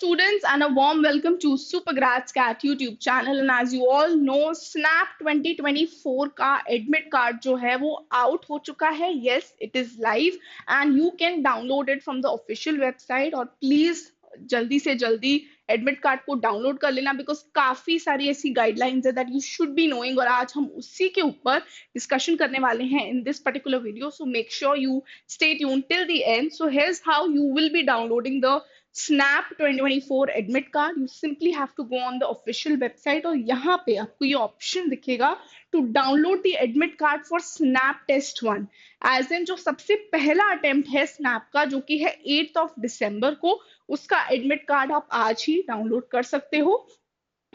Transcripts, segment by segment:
students, and a warm welcome to Supergrads Cat YouTube channel. And as you all know, Snap 2024 का admit card जो है वो out हो चुका है. Yes, it is live and you can download it from the official website. और please जल्दी से जल्दी एडमिट कार्ड को डाउनलोड कर लेना बिकॉज काफी सारी ऐसी गाइडलाइंस है that you should be knowing और आज हम उसी के ऊपर डिस्कशन करने वाले हैं in this particular video. So make sure you stay tuned till the end. So here's how you will be downloading the Snap 2024 admit card. You simply have to go on the official website और यहाँ पे आपको ये option दिखेगा to download the admit card for Snap Test 1. As in जो सबसे पहला attempt है स्नैप का जो कि है 8 दिसंबर को, उसका एडमिट कार्ड आप आज ही डाउनलोड कर सकते हो.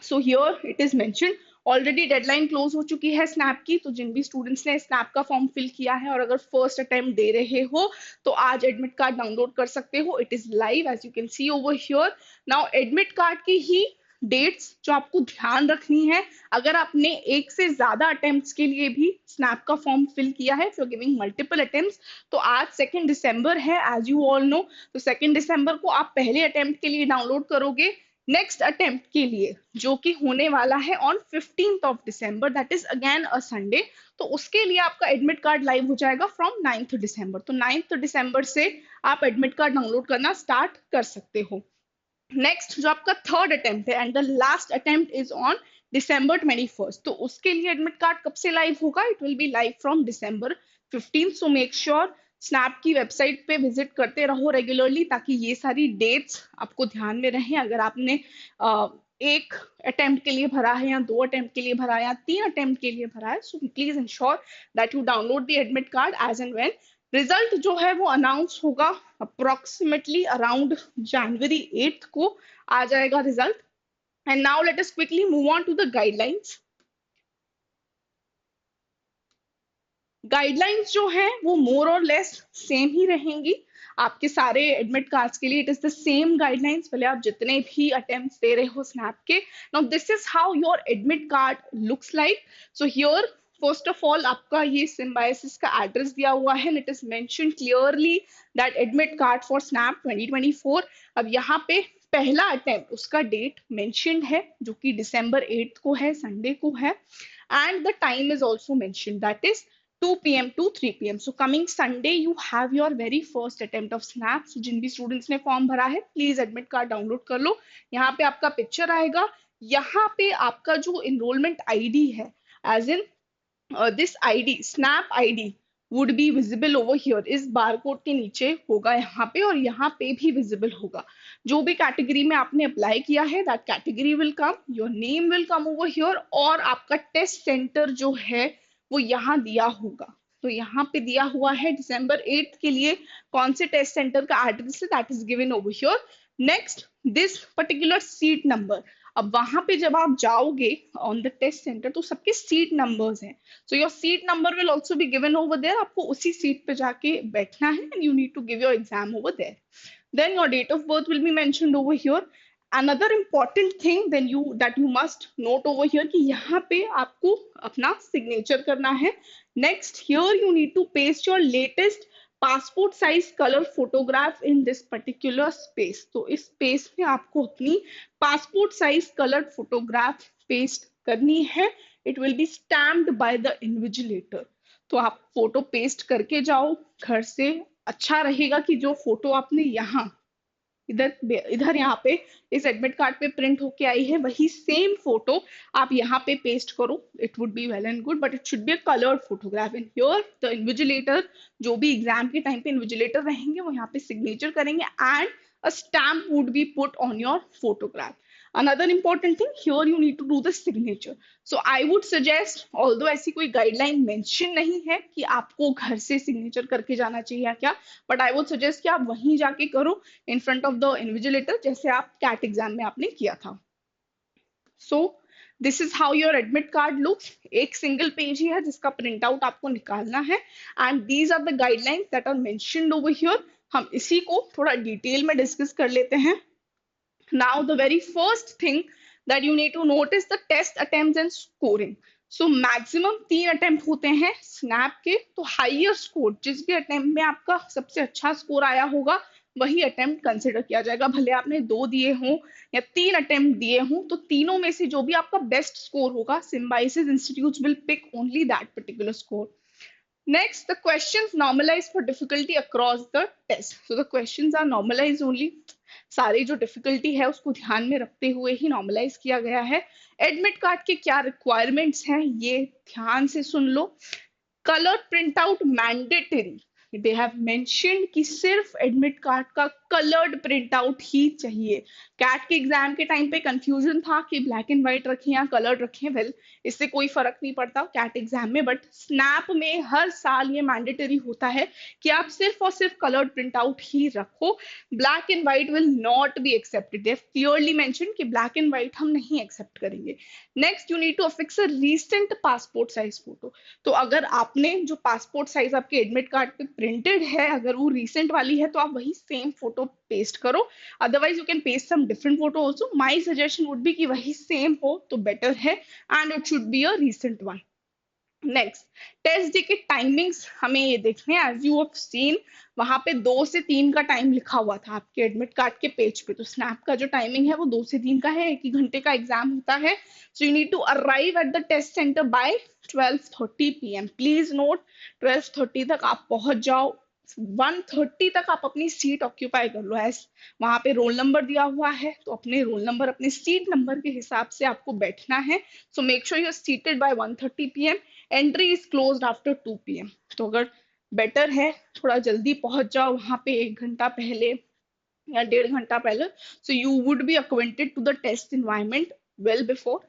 So here it is mention already deadline close हो चुकी है स्नैप की, तो जिन भी स्टूडेंट्स ने स्नैप का फॉर्म फिल किया है और अगर फर्स्ट अटेम्प्ट दे रहे हो तो आज एडमिट कार्ड डाउनलोड कर सकते हो. It is live as you can see over here. Now admit card की ही डेट्स जो आपको ध्यान रखनी है, अगर आपने एक से ज्यादा अटेम्प्ट्स के लिए भी स्नैप का फॉर्म फिल किया है, if you are giving multiple attempts, तो आज 2 दिसंबर है एज यू ऑल नो. तो 2 दिसंबर को आप पहले अटेम्प्ट के लिए डाउनलोड करोगे. नेक्स्ट अटेम्प्ट के लिए जो कि होने वाला है on 15 December, that is again a Sunday, तो उसके लिए आपका एडमिट कार्ड लाइव हो जाएगा फ्रॉम 9 दिसंबर. तो 9 दिसंबर से आप एडमिट कार्ड डाउनलोड करना स्टार्ट कर सकते हो. नेक्स्ट जो आपका थर्ड अटेम्प्ट है and the last attempt is on December 21st, तो उसके लिए एडमिट कार्ड कब से लाइव होगा? It will be live from December 15. So make sure snap की वेबसाइट पे विजिट करते रहो रेगुलरली ताकि ये सारी डेट्स आपको ध्यान में रहें. अगर आपने एक अटेम्प्ट के लिए भरा है या 2 अटेम्प्ट के लिए भरा है या 3 अटेम्प्ट के लिए भरा है, so please ensure that you download the admit card as and when. Result जो है वो अनाउंस होगा अप्रोक्सीमेटली अराउंड January 8 को आ जाएगा result. And now let us quickly move on to the guidelines. Guidelines जो है वो मोर और लेस सेम ही रहेंगी आपके सारे एडमिट कार्ड्स के लिए. It is the same guidelines भले आप जितने भी अटेम्प्ट्स दे रहे हो स्नैप के. Now this is how your admit card looks like. So here first of all आपका ये सिम्बायोसिस का एड्रेस दिया हुआ है. It is mention clearly that admit card for snap 2024. अब यहाँ पे पहला अटेम्प्ट उसका डेट मेंशन्ड है जो कि December 8 को है, संडे को है, and the time is also mentioned that is 2 p.m. to 3 p.m. So coming Sunday you have your very first attempt of Snap. So जिन भी स्टूडेंट्स ने फॉर्म भरा है प्लीज एडमिट कार्ड डाउनलोड कर लो. यहाँ पे आपका पिक्चर आएगा, यहाँ पे आपका जो इनरोलमेंट आईडी है as in this ID snap ID would be visible over here. इस बारकोड के नीचे होगा यहाँ पे और यहाँ पे भी विजिबल होगा. जो भी कैटेगरी में आपने अप्लाई किया है that category will come, your name will come over here और आपका टेस्ट सेंटर जो है वो यहाँ दिया होगा. तो यहाँ पे दिया हुआ है December 8 के लिए कौन से टेस्ट सेंटर का एड्रेस है that is given over here. Next this particular seat number. अब वहां पे जब आप जाओगे ऑन द टेस्ट सेंटर तो सबके सीट नंबर्स हैं. So your seat number will also be given over there. आपको उसी सीट पे जाके बैठना है and you need to give your exam over there. Then your date of birth will be mentioned over here. Another important thing then that you must note over here कि यहाँ पे आपको अपना signature करना है. Next here you need to paste your latest passport size color photograph in this particular space. तो इस space में आपको अपनी passport size colored photograph paste करनी है. It will be stamped by the invigilator. तो आप फोटो पेस्ट करके जाओ घर से. अच्छा रहेगा कि जो फोटो आपने यहाँ इधर यहाँ पे इस एडमिट कार्ड पे प्रिंट होके आई है वही सेम फोटो आप यहाँ पे पेस्ट करो. It would be well and good but it should be a coloured photograph. In here the invigilator, जो भी एग्जाम के टाइम पे इन्विजिलेटर रहेंगे वो यहाँ पे सिग्नेचर करेंगे and a stamp would be put on your photograph. Another important thing here you need to do the signature. So I would suggest, although ऐसी कोई गाइडलाइन मेंशन नहीं है कि आपको घर से सिग्नेचर करके जाना चाहिए या क्या, बट आई वुड सजेस्ट कि आप वहीं जाके करो in front of the invigilator जैसे आप कैट एग्जाम में आपने किया था. So this is how your admit card looks. एक सिंगल पेज ही है जिसका प्रिंट आउट आपको निकालना है and these are the guidelines that are mentioned over here. हम इसी को थोड़ा डिटेल में डिस्कस कर लेते हैं. Now the very first thing that you need to notice the test attempts and scoring. So maximum 3 attempt होते हैं स्नैप के. तो हाइयर स्कोर जिस भी अटेम्प्ट में आपका सबसे अच्छा स्कोर आया होगा वही अटेम्प्ट कंसिडर किया जाएगा। भले आपने 2 दिए हों या 3 अटेम्प्ट दिए हों, तो तीनों में से जो भी आपका बेस्ट स्कोर होगा, Symbiosis institute will pick only that particular score. Next, the questions normalized for difficulty across the test. So the questions are normalized only. सारी जो डिफिकल्टी है उसको ध्यान में रखते हुए ही नॉर्मलाइज किया गया है। एडमिट कार्ड के क्या रिक्वायरमेंट्स हैं ये ध्यान से सुन लो। Colour print out mandatory, they have mentioned कि सिर्फ एडमिट कार्ड का कलर्ड प्रिंट आउट ही चाहिए। कैट के एग्जाम के टाइम पे कंफ्यूजन था कि ब्लैक एंड व्हाइट रखें या कलर्ड रखें। वेल, इससे कोई फर्क नहीं पड़ता कैट एग्जाम में, बट स्नैप में हर साल ये मैंडेटरी होता है कि आप सिर्फ और सिर्फ कलर्ड प्रिंट आउट ही रखो। Black and white will not be accepted, they have clearly mention कि ब्लैक एंड व्हाइट हम नहीं एक्सेप्ट करेंगे। Next, you need to affix a recent passport size photo. तो अगर आपने जो पासपोर्ट साइज आपके एडमिट कार्ड पे प्रिंटेड है, अगर वो रीसेंट वाली है, तो आप वही सेम फोटो पेस्ट करो। Otherwise you can paste some different photo also. My suggestion would be कि वही सेम हो तो बेटर है, and it should be a recent one. Next, test day के टाइमिंग्स हमें ये देखने हैं। एज यू हैव सीन, वहां पे 2 से 3 का टाइम लिखा हुआ था आपके एडमिट कार्ड के पेज पे। तो स्नैप का जो टाइमिंग है वो 2 से 3 का है, 1 ही घंटे का एग्जाम होता है। So you need to arrive at the test centre by 12:30 PM। Please note, 12:30 तक आप पहुंच जाओ। 1:30 तक आप अपनी सीट ऑक्यूपाई कर लो। एज वहां पे रोल नंबर दिया हुआ है, तो अपने रोल नंबर, अपने सीट नंबर के हिसाब से आपको बैठना है। So make sure you are seated by 1:30 PM। Entry is closed after 2 PM। तो अगर बेटर है थोड़ा जल्दी पहुंच जाओ वहां पे 1 घंटा पहले या 1.5 घंटा पहले, so you would be acquainted to the test environment well before.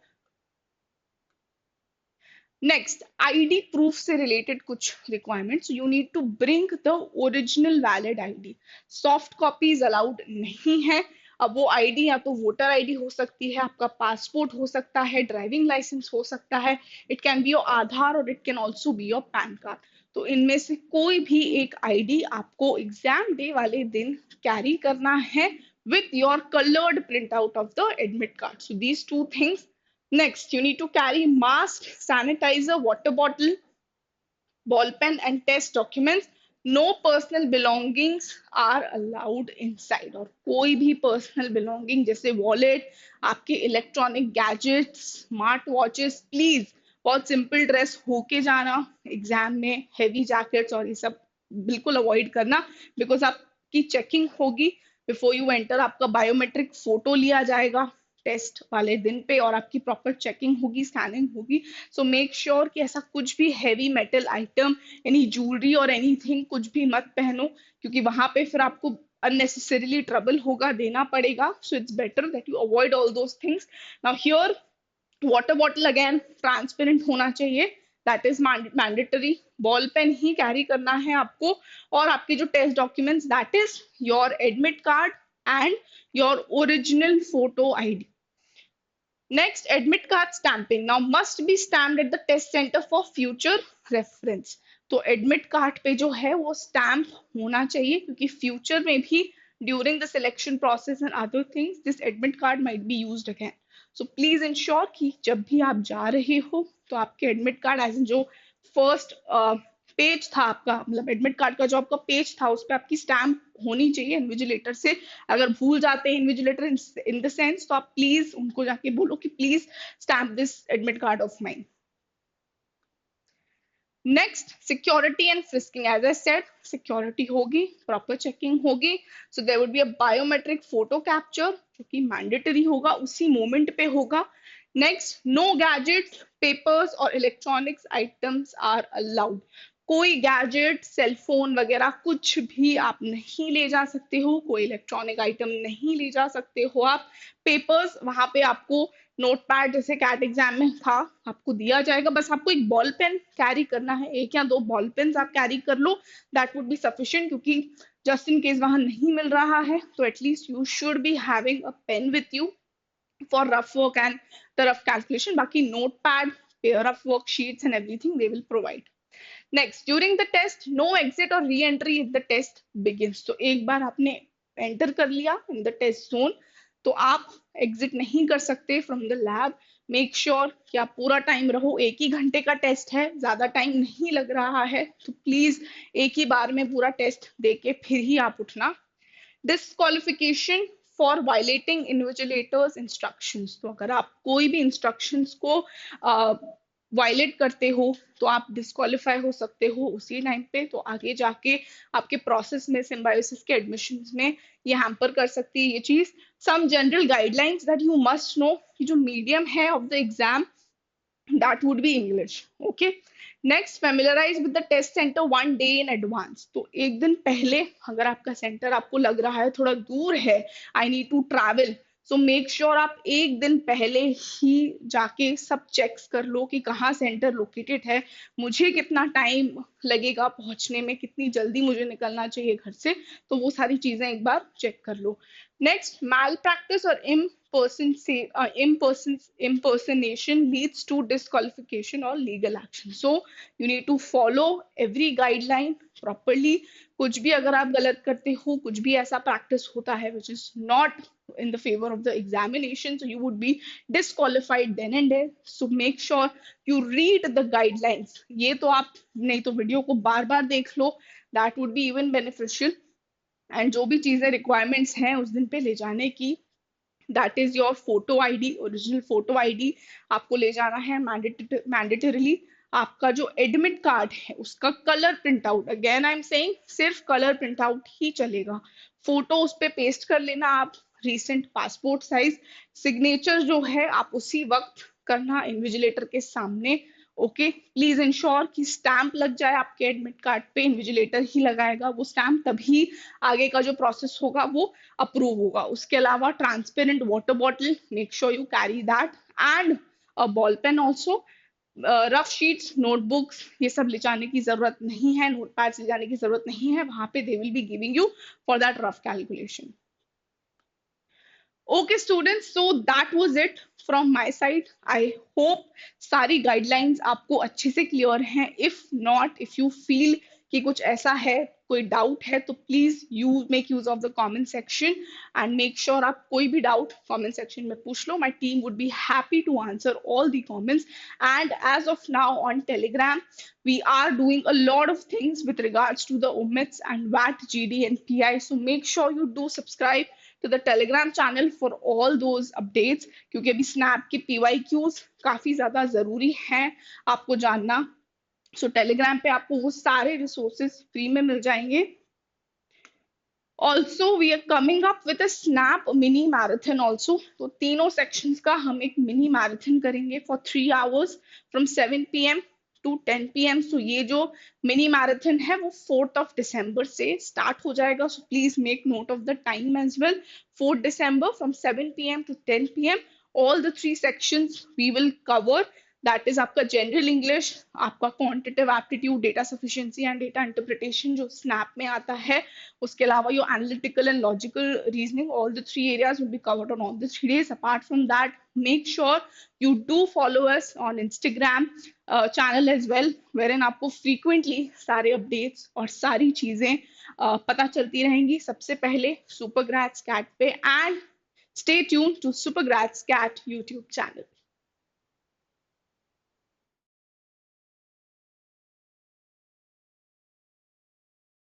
Next, ID proof से रिलेटेड कुछ requirements. You need to bring the original valid ID. Soft copies allowed नहीं है। अब वो आईडी या तो वोटर आईडी हो सकती है, आपका पासपोर्ट हो सकता है, ड्राइविंग लाइसेंस हो सकता है, इट कैन बी योर आधार और it can also be your pan card. तो इनमें से कोई भी एक आईडी आपको एग्जाम डे वाले दिन कैरी करना है with your colored printout of the admit card. So these two things. Next, you need to carry mask, sanitizer, water bottle, ball pen, and test documents. No personal belongings are allowed inside. और कोई भी personal belonging जैसे wallet, आपके electronic gadgets, smart watches, please बहुत simple dress होके जाना। Exam में heavy jackets और ये सब बिल्कुल अवॉइड करना, बिकॉज आपकी चेकिंग होगी बिफोर यू एंटर। आपका बायोमेट्रिक फोटो लिया जाएगा टेस्ट वाले दिन पे, और आपकी प्रॉपर चेकिंग होगी, स्कैनिंग होगी। सो मेक श्योर कि ऐसा कुछ भी heavy metal atom, any jewellery और एनीथिंग कुछ भी मत पहनो, क्योंकि वहां पे फिर आपको unnecessarily ट्रबल होगा, देना पड़ेगा। So it's better that you avoid all those things. Now here, water bottle again transparent होना चाहिए, that is mandatory. Ball pen ही कैरी करना है आपको, और आपके जो test documents, that is your admit card and your original photo ID. Next, admit card stamping now must be stamped at the test center for future reference. तो admit card पे जो है वो स्टैम्प होना चाहिए, क्योंकि फ्यूचर में भी during the selection process and other things this admit card might be used again. So please ensure कि जब भी आप जा रहे हो तो आपके एडमिट कार्ड, एज जो फर्स्ट पेज था आपका, मतलब एडमिट कार्ड का जो आपका पेज था, उस पर आपकी स्टैम्प होनी चाहिए इन्विजिलेटर से। अगर भूल जाते हैं इन्विजिलेटर इन द सेंस, तो आप प्लीज उनको जाके बोलो कि please stamp this admit card of mine. Next, security and frisking. As I said, security होगी, प्रॉपर चेकिंग होगी। So there would be a biometric photo capture, जो कि मैंडेटरी होगा, उसी मोमेंट पे होगा। नेक्स्ट, नो गैजेट्स, पेपर्स और electronics items are allowed. कोई गैजेट, सेलफोन वगैरह कुछ भी आप नहीं ले जा सकते हो, कोई इलेक्ट्रॉनिक आइटम नहीं ले जा सकते हो आप। पेपर्स, वहां पे आपको नोटपैड जैसे कैट एग्जाम में था आपको दिया जाएगा, बस आपको एक बॉल पेन कैरी करना है, 1 या 2 बॉल पेन आप कैरी कर लो, दैट वुड बी सफिशिएंट। क्योंकि जस्ट इन केस वहां नहीं मिल रहा है, तो atleast you should be having a pen with you for rough work and the rough calculation. बाकी notepad, pair of worksheets and everything they will provide. Next, during the test, no exit or re-entry if the test begins. तो एक बार आपने enter कर लिया in the test zone, तो आप exit नहीं कर सकते from the lab. Make sure कि आप पूरा टाइम रहो। 1 ही घंटे का टेस्ट है, ज्यादा टाइम नहीं लग रहा है, तो प्लीज एक ही बार में पूरा टेस्ट दे के फिर ही आप उठना। Disqualification for violating invigilators instructions, तो अगर आप कोई भी इंस्ट्रक्शंस को वायलेट करते हो तो आप डिस्क्वालीफाई हो सकते हो उसी टाइम पे, तो आगे जाके आपके प्रोसेस में सिम्बायोसिस के एडमिशंस में ये हैम्पर कर सकती है ये चीज। Some general guidelines that you must know कि जो मीडियम है of the exam that would be English. Okay. Next, familiarize with the test center 1 day in advance. तो एक दिन पहले अगर आपका सेंटर आपको लग रहा है थोड़ा दूर है, I need to travel, so make sure आप एक दिन पहले ही जाके सब चेक्स कर लो कि कहाँ सेंटर लोकेटेड है, मुझे कितना टाइम लगेगा पहुंचने में, कितनी जल्दी मुझे निकलना चाहिए घर से, तो वो सारी चीजें एक बार चेक कर लो। नेक्स्ट, मैल प्रैक्टिस और impersonation leads to disqualification or legal action. So you need to follow every guideline properly. कुछ भी अगर आप गलत करते हो, कुछ भी ऐसा प्रैक्टिस होता है which is not in the favor of the examination, so you would be disqualified then and there. So make sure you read the guidelines. ये तो आप नहीं तो वीडियो को बार बार देख लो, that would be even beneficial. And जो भी चीजें रिक्वायरमेंट्स हैं उस दिन पे ले जाने की, that is your photo ID, original photo ID आपको ले जाना है मैंडेटरीली। आपका जो एडमिट कार्ड है उसका colour print out, again I am saying सिर्फ कलर प्रिंट आउट ही चलेगा, फोटो उस पे पेस्ट कर लेना आप, रिसेंट पासपोर्ट साइज, सिग्नेचर जो है आप उसी वक्त करना इन्विजिलेटर के सामने। ओके, प्लीज इंश्योर कि स्टैंप लग जाए आपके एडमिट कार्ड पे, इन्विजिलेटर ही लगाएगा वो स्टैंप, तभी आगे का जो प्रोसेस होगा वो अप्रूव होगा। उसके अलावा transparent water bottle, make sure you carry that, and a ball pen also. Rough sheets, notebooks, ये सब ले जाने की जरूरत नहीं है, नोट पैड्स ले जाने की जरूरत नहीं है, वहां पे they will be giving you for that rough calculation. Okay students, so that was it from my side. I hope सारी guidelines आपको अच्छे से clear हैं. If not, if you feel कि कुछ ऐसा है, कोई doubt है, तो please you make use of the comment section and make sure आप कोई भी doubt comment section में पूछ लो. My team would be happy to answer all the comments. And as of now on Telegram, we are doing a lot of things with regards to the OMITS and VAT, GD and PI. So make sure you do subscribe to the Telegram channel for all those updates, क्योंकि अभी snap के PYQs काफी ज्यादा जरूरी हैं आपको जानना। सो Telegram पे आपको वो सारे रिसोर्सेज फ्री में मिल जाएंगे। Also we are coming up with a snap mini marathon also, तो तीनों सेक्शंस का हम एक मिनी मैराथन करेंगे for 3 hours from 7 PM to 10 PM। So ये जो मिनी मैराथन है वो 4th December से स्टार्ट हो जाएगा, so please make note of the time as well. 4th December from 7 PM to 10 PM, all the 3 sections we will cover। That is आपका general English, आपका quantitative aptitude, data sufficiency and data interpretation जो snap में आता है, उसके अलावा your analytical and logical reasoning, all the 3 areas will be covered on all the 3 days. Apart from that, make sure you do follow us on Instagram channel as well, wherein आपको frequently सारे updates और सारी चीजें पता चलती रहेंगी सबसे पहले Super Grad Scat पे, and stay tuned to Super Grad Scat YouTube channel.